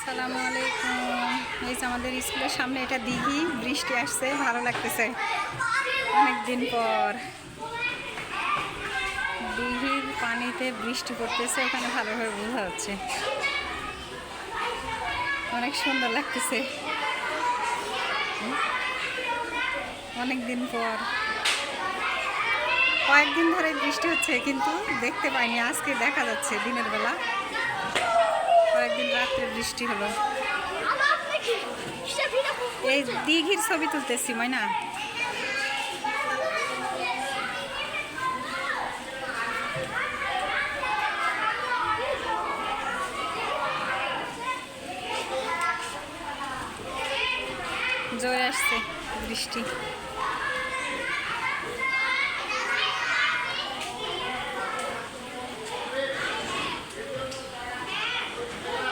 আসসালামু আলাইকুম। এই যে আমাদের স্কুলের সামনে এটা দিঘি, বৃষ্টি আসছে, ভালো লাগতেছে অনেক দিন পর। দিঘির পানিতে বৃষ্টি পড়তেছে, ওখানে ভালোভাবে বোঝা যাচ্ছে, অনেক সুন্দর লাগতেছে অনেক দিন পর। কয়েকদিন ধরে বৃষ্টি হচ্ছে কিন্তু দেখতে পাইনি, আজকে দেখা যাচ্ছে দিনের বেলা। কয়েকদিন রাত্রে বৃষ্টি হলো। এই দিঘির ছবি তুলতেছি ময়না। জোরে আসছে বৃষ্টি।